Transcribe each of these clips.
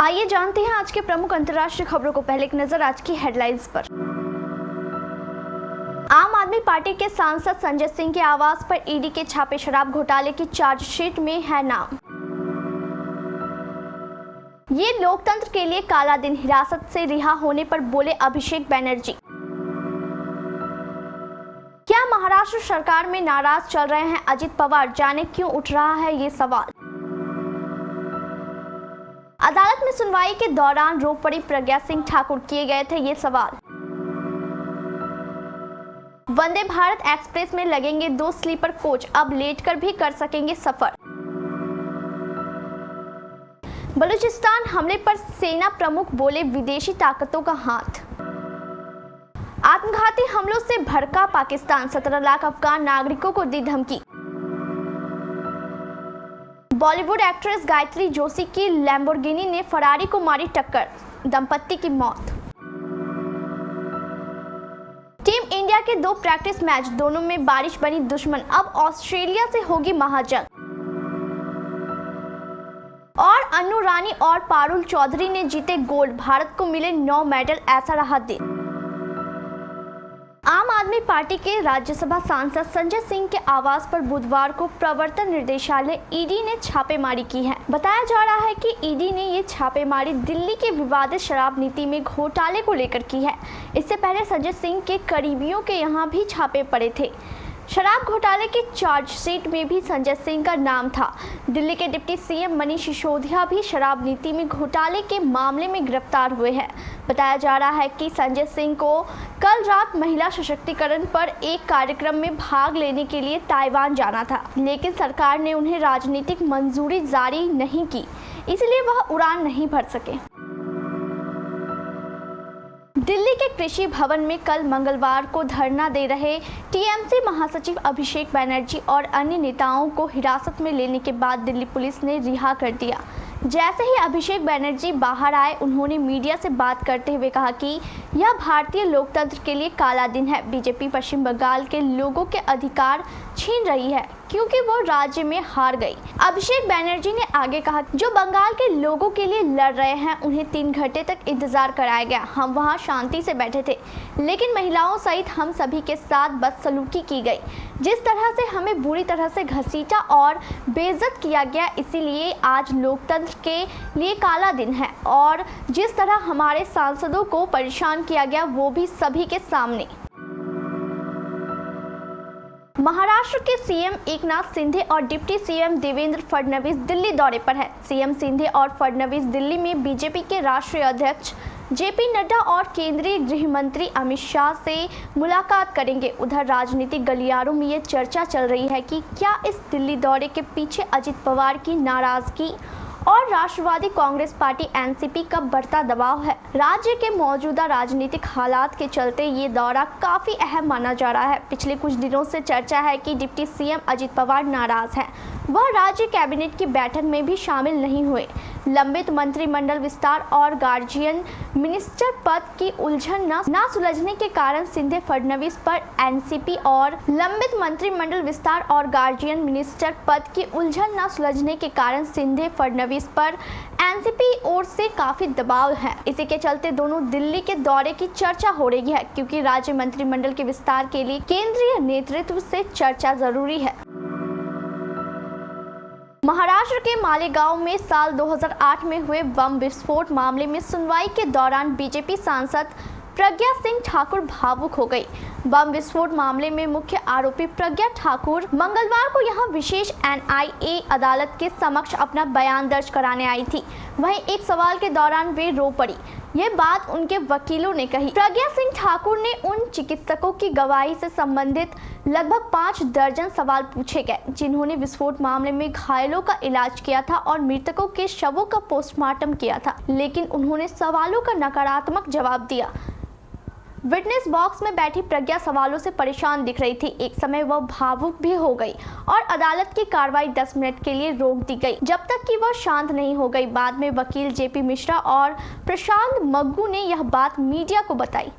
आइए जानते हैं आज के प्रमुख अंतर्राष्ट्रीय खबरों को। पहले एक नजर आज की हेडलाइंस पर। आम आदमी पार्टी के सांसद संजय सिंह के आवास पर ईडी के छापे। शराब घोटाले की चार्जशीट में है नाम। ये लोकतंत्र के लिए काला दिन। हिरासत से रिहा होने पर बोले अभिषेक बैनर्जी। क्या महाराष्ट्र सरकार में नाराज चल रहे हैं अजित पवार? जाने क्यों उठ रहा है ये सवाल। अदालत में सुनवाई के दौरान रो पड़ी प्रज्ञा सिंह ठाकुर। किए गए थे ये सवाल। वंदे भारत एक्सप्रेस में लगेंगे 2 स्लीपर कोच। अब लेटकर भी कर सकेंगे सफर। बलूचिस्तान हमले पर सेना प्रमुख बोले विदेशी ताकतों का हाथ। आत्मघाती हमलों से भड़का पाकिस्तान। 17 लाख अफगान नागरिकों को दी धमकी। बॉलीवुड एक्ट्रेस गायत्री जोशी की लैम्बोर्गिनी ने फरारी को मारी टक्कर। दंपत्ति की मौत। टीम इंडिया के 2 प्रैक्टिस मैच, दोनों में बारिश बनी दुश्मन। अब ऑस्ट्रेलिया से होगी महाजंग। और अन्नू रानी और पारुल चौधरी ने जीते गोल्ड। भारत को मिले 9 मेडल। ऐसा रहा दिन। आम आदमी पार्टी के राज्यसभा सांसद संजय सिंह के आवास पर बुधवार को प्रवर्तन निर्देशालय ईडी ने छापेमारी की है। बताया जा रहा है कि ईडी ने ये छापेमारी दिल्ली के विवादित शराब नीति में घोटाले को लेकर की है। इससे पहले संजय सिंह के करीबियों के यहाँ भी छापे पड़े थे। शराब घोटाले की चार्जशीट में भी संजय सिंह का नाम था। दिल्ली के डिप्टी सीएम मनीष सिसोदिया भी शराब नीति में घोटाले के मामले में गिरफ्तार हुए हैं। बताया जा रहा है कि संजय सिंह को कल रात महिला सशक्तिकरण पर एक कार्यक्रम में भाग लेने के लिए ताइवान जाना था, लेकिन सरकार ने उन्हें राजनीतिक मंजूरी जारी नहीं की, इसलिए वह उड़ान नहीं भर सके। दिल्ली के कृषि भवन में कल मंगलवार को धरना दे रहे टीएमसी महासचिव अभिषेक बैनर्जी और अन्य नेताओं को हिरासत में लेने के बाद दिल्ली पुलिस ने रिहा कर दिया। जैसे ही अभिषेक बैनर्जी बाहर आए, उन्होंने मीडिया से बात करते हुए कहा कि यह भारतीय लोकतंत्र के लिए काला दिन है। बीजेपी पश्चिम बंगाल के लोगों के अधिकार छीन रही है क्योंकि वो राज्य में हार गई। अभिषेक बैनर्जी ने आगे कहा, जो बंगाल के लोगों के लिए लड़ रहे हैं उन्हें 3 घंटे तक इंतजार कराया गया। हम वहां शांति से बैठे थे, लेकिन महिलाओं सहित हम सभी के साथ बदसलूकी की गई। जिस तरह से हमें बुरी तरह से घसीटा और बेइज्जत किया गया, इसीलिए आज लोकतंत्र के लिए काला दिन है। और जिस तरह हमारे सांसदों को परेशान किया गया, वो भी सभी के सामने। महाराष्ट्र के सीएम एकनाथ शिंदे और डिप्टी सीएम देवेंद्र फडणवीस दिल्ली दौरे पर हैं। सीएम शिंदे और फडणवीस दिल्ली में बीजेपी के राष्ट्रीय अध्यक्ष जेपी नड्डा और केंद्रीय गृह मंत्री अमित शाह से मुलाकात करेंगे। उधर राजनीतिक गलियारों में ये चर्चा चल रही है कि क्या इस दिल्ली दौरे के पीछे अजित पवार की नाराजगी और राष्ट्रवादी कांग्रेस पार्टी एनसीपी का बढ़ता दबाव है। राज्य के मौजूदा राजनीतिक हालात के चलते ये दौरा काफी अहम माना जा रहा है। पिछले कुछ दिनों से चर्चा है कि डिप्टी सीएम अजित पवार नाराज हैं। वह राज्य कैबिनेट की बैठक में भी शामिल नहीं हुए। लंबित मंत्रिमंडल विस्तार और गार्जियन मिनिस्टर पद की उलझन न सुलझने के कारण शिंदे फडणवीस पर एनसीपी और लंबित मंत्रिमंडल विस्तार और गार्जियन मिनिस्टर पद की उलझन न सुलझने के कारण शिंदे फडणवीस पर एनसीपी ओर से काफी दबाव है। इसी के चलते दोनों दिल्ली के दौरे की चर्चा हो रही है, क्योंकि राज्य मंत्रिमंडल के विस्तार के लिए केंद्रीय नेतृत्व से चर्चा जरूरी है। महाराष्ट्र के मालेगांव में साल 2008 में हुए बम विस्फोट मामले में सुनवाई के दौरान बीजेपी सांसद प्रज्ञा सिंह ठाकुर भावुक हो गई। बम विस्फोट मामले में मुख्य आरोपी प्रज्ञा ठाकुर मंगलवार को यहां विशेष एनआईए अदालत के समक्ष अपना बयान दर्ज कराने आई थी। वहीं एक सवाल के दौरान वे रो पड़ी। ये बात उनके वकीलों ने कही। प्रज्ञा सिंह ठाकुर ने उन चिकित्सकों की गवाही से संबंधित लगभग 5 दर्जन सवाल पूछे गए, जिन्होंने विस्फोट मामले में घायलों का इलाज किया था और मृतकों के शवों का पोस्टमार्टम किया था, लेकिन उन्होंने सवालों का नकारात्मक जवाब दिया। विटनेस बॉक्स में बैठी प्रज्ञा सवालों से परेशान दिख रही थी। एक समय वह भावुक भी हो गई और अदालत की कार्रवाई 10 मिनट के लिए रोक दी गई, जब तक कि वह शांत नहीं हो गई। बाद में वकील जेपी मिश्रा और प्रशांत मग्गू ने यह बात मीडिया को बताई।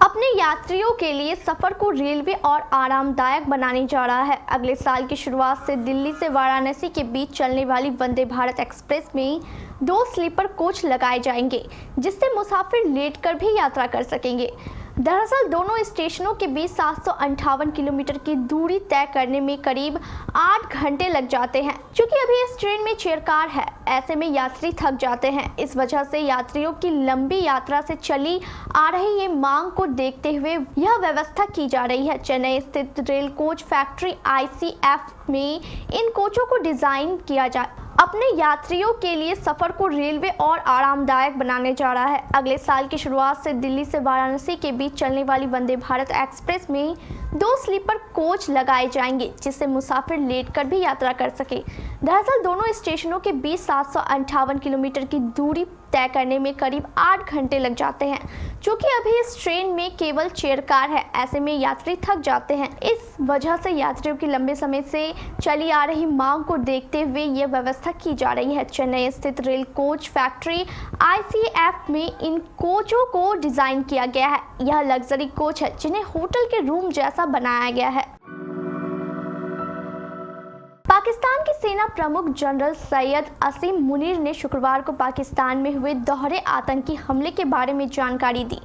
अपने अपने यात्रियों के लिए सफर को रेलवे और आरामदायक बनाने जा रहा है। अगले साल की शुरुआत से दिल्ली से वाराणसी के बीच चलने वाली वंदे भारत एक्सप्रेस में 2 स्लीपर कोच लगाए जाएंगे, जिससे मुसाफिर लेटकर भी यात्रा कर सकेंगे। दरअसल दोनों स्टेशनों के बीच 758 किलोमीटर की दूरी तय करने में करीब 8 घंटे लग जाते हैं। क्योंकि अभी इस ट्रेन में चेयर कार है, ऐसे में यात्री थक जाते हैं। इस वजह से यात्रियों की लंबी यात्रा से चली आ रही ये मांग को देखते हुए यह व्यवस्था की जा रही है। चेन्नई स्थित रेल कोच फैक्ट्री ICF में इन कोचों को डिजाइन किया जा अपने यात्रियों के लिए सफर को रेलवे और आरामदायक बनाने जा रहा है। अगले साल की शुरुआत से दिल्ली से वाराणसी के बीच चलने वाली वंदे भारत एक्सप्रेस में 2 स्लीपर कोच लगाए जाएंगे, जिससे मुसाफिर लेटकर भी यात्रा कर सके। दरअसल दोनों स्टेशनों के बीच 758 किलोमीटर की दूरी तय करने में करीब 8 घंटे लग जाते हैं। क्योंकि अभी इस ट्रेन में केवल चेयर कार है, ऐसे में यात्री थक जाते हैं। इस वजह से यात्रियों की लंबे समय से चली आ रही मांग को देखते हुए ये व्यवस्था की जा रही है। चेन्नई स्थित रेल कोच फैक्ट्री ICF में इन कोचों को डिजाइन किया गया है। यह लग्जरी कोच है, जिन्हें होटल के रूम जैसा बनाया गया है। पाकिस्तान के सेना प्रमुख जनरल सैयद असीम मुनीर ने शुक्रवार को पाकिस्तान में हुए दोहरे आतंकी हमले के बारे में जानकारी दी।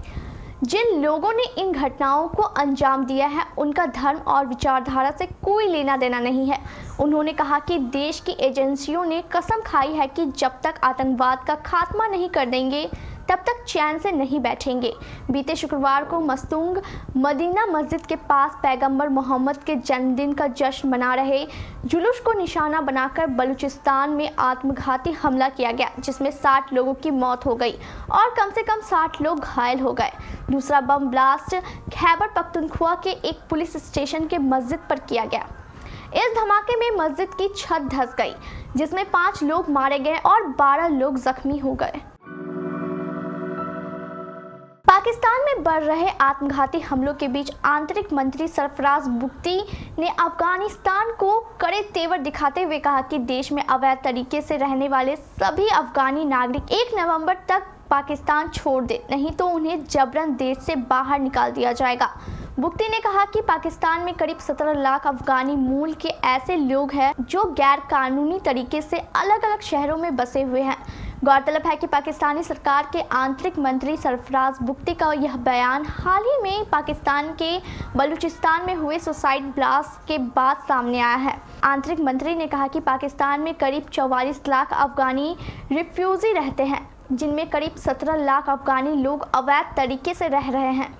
जिन लोगों ने इन घटनाओं को अंजाम दिया है, उनका धर्म और विचारधारा से कोई लेना देना नहीं है। उन्होंने कहा कि देश की एजेंसियों ने कसम खाई है कि जब तक आतंकवाद का खात्मा नहीं कर देंगे, तब तक चैन से नहीं बैठेंगे। बीते शुक्रवार को मस्तूंग मदीना मस्जिद के पास पैगंबर मोहम्मद के जन्मदिन का जश्न मना रहे जुलूस को निशाना बनाकर बलूचिस्तान में आत्मघाती हमला किया गया, जिसमें 60 लोगों की मौत हो गई और कम से कम 60 लोग घायल हो गए। दूसरा बम ब्लास्ट खैबर पख्तूनख्वा के एक पुलिस स्टेशन के मस्जिद पर किया गया। इस धमाके में मस्जिद की छत धंस गई, जिसमें 5 लोग मारे गए और 12 लोग जख्मी हो गए। पाकिस्तान में बढ़ रहे आत्मघाती हमलों के बीच आंतरिक मंत्री सरफराज बुख्ती ने अफगानिस्तान को कड़े तेवर दिखाते हुए कहा कि देश में अवैध तरीके से रहने वाले सभी अफगानी नागरिक 1 नवंबर तक पाकिस्तान छोड़ दे, नहीं तो उन्हें जबरन देश से बाहर निकाल दिया जाएगा। बुख्ती ने कहा कि पाकिस्तान में करीब 17 लाख अफगानी मूल के ऐसे लोग हैं जो गैर कानूनी तरीके से अलग अलग शहरों में बसे हुए हैं। गौरतलब है कि पाकिस्तानी सरकार के आंतरिक मंत्री सरफराज बुख्ती का यह बयान हाल ही में पाकिस्तान के बलूचिस्तान में हुए सुसाइड ब्लास्ट के बाद सामने आया है। आंतरिक मंत्री ने कहा कि पाकिस्तान में करीब 44 लाख अफगानी रिफ्यूजी रहते हैं, जिनमें करीब 17 लाख अफगानी लोग अवैध तरीके से रह रहे हैं।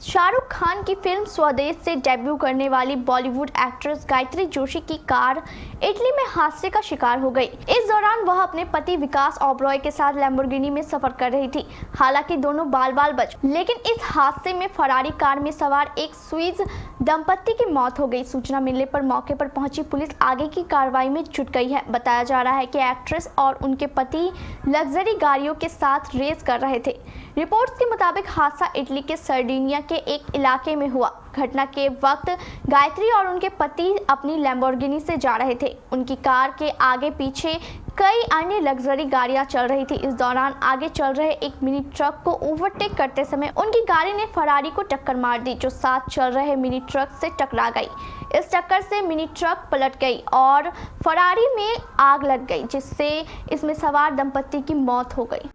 शाहरुख खान की फिल्म स्वदेश से डेब्यू करने वाली बॉलीवुड एक्ट्रेस गायत्री जोशी की कार इटली में हादसे का शिकार हो गई। इस दौरान वह अपने पति विकास ओबरॉय के साथ लैम्बोर्गिनी में सफर कर रही थी। हालांकि दोनों बाल बाल बच, लेकिन इस हादसे में फरारी कार में सवार एक स्विस दंपत्ति की मौत हो गई। सूचना मिलने पर मौके पर पहुंची पुलिस आगे की कार्रवाई में जुट गई है। बताया जा रहा है कि एक्ट्रेस और उनके पति लग्जरी गाड़ियों के साथ रेस कर रहे थे। रिपोर्ट्स के मुताबिक हादसा इटली के सर्डिनिया के एक इलाके में हुआ। घटना के वक्त गायत्री और उनके पति अपनी लैम्बोर्गिनी से जा रहे थे। उनकी कार के आगे पीछे कई अन्य लग्जरी गाड़ियां चल रही थी। इस दौरान आगे चल रहे एक मिनी ट्रक को ओवरटेक करते समय उनकी गाड़ी ने फरारी को टक्कर मार दी, जो साथ चल रहे मिनी ट्रक से टकरा गई। इस टक्कर से मिनी ट्रक पलट गई और फरारी में आग लग गई, जिससे इसमें सवार दंपत्ति की मौत हो गई।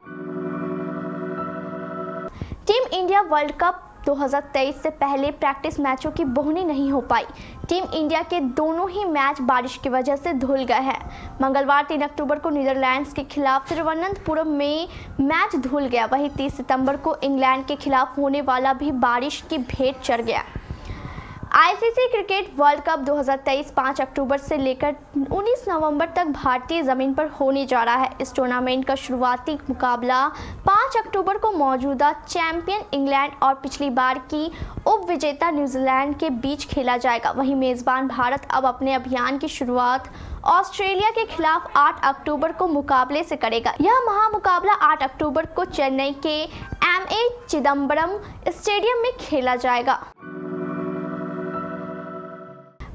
टीम इंडिया वर्ल्ड कप 2023 से पहले प्रैक्टिस मैचों की बोहनी नहीं हो पाई। टीम इंडिया के दोनों ही मैच बारिश की वजह से धुल गए हैं। मंगलवार 3 अक्टूबर को नीदरलैंड्स के खिलाफ तिरुवनंतपुरम में मैच धुल गया। वहीं 30 सितंबर को इंग्लैंड के खिलाफ होने वाला भी बारिश की भेंट चढ़ गया। आईसीसी क्रिकेट वर्ल्ड कप 2023 5 अक्टूबर से लेकर 19 नवंबर तक भारतीय जमीन पर होने जा रहा है। इस टूर्नामेंट का शुरुआती मुकाबला 5 अक्टूबर को मौजूदा चैंपियन इंग्लैंड और पिछली बार की उप विजेता न्यूजीलैंड के बीच खेला जाएगा। वहीं मेजबान भारत अब अपने अभियान की शुरुआत ऑस्ट्रेलिया के खिलाफ 8 अक्टूबर को मुकाबले से करेगा। यह महामुकाबला 8 अक्टूबर को चेन्नई के MA चिदम्बरम स्टेडियम में खेला जाएगा।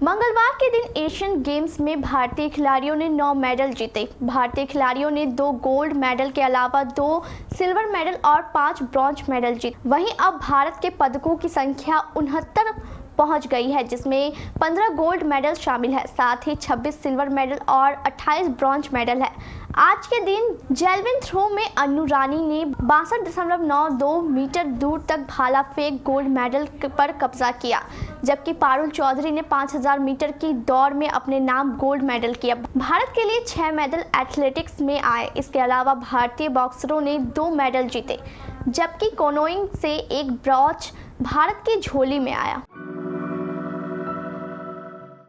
मंगलवार के दिन एशियन गेम्स में भारतीय खिलाड़ियों ने 9 मेडल जीते। भारतीय खिलाड़ियों ने 2 गोल्ड मेडल के अलावा 2 सिल्वर मेडल और 5 ब्रॉन्ज मेडल जीते। वहीं अब भारत के पदकों की संख्या 69 पहुंच गई है, जिसमें 15 गोल्ड मेडल शामिल है। साथ ही 26 सिल्वर मेडल और 28 ब्रॉन्ज मेडल है। आज के दिन जैवलिन थ्रो में अन्नू रानी ने 62.92 मीटर दूर तक भाला फेंक गोल्ड मेडल पर कब्जा किया, जबकि पारुल चौधरी ने 5000 मीटर की दौड़ में अपने नाम गोल्ड मेडल किया। भारत के लिए 6 मेडल एथलेटिक्स में आए। इसके अलावा भारतीय बॉक्सरों ने 2 मेडल जीते, जबकि कैनोइंग से एक ब्रॉन्ज भारत की झोली में आया।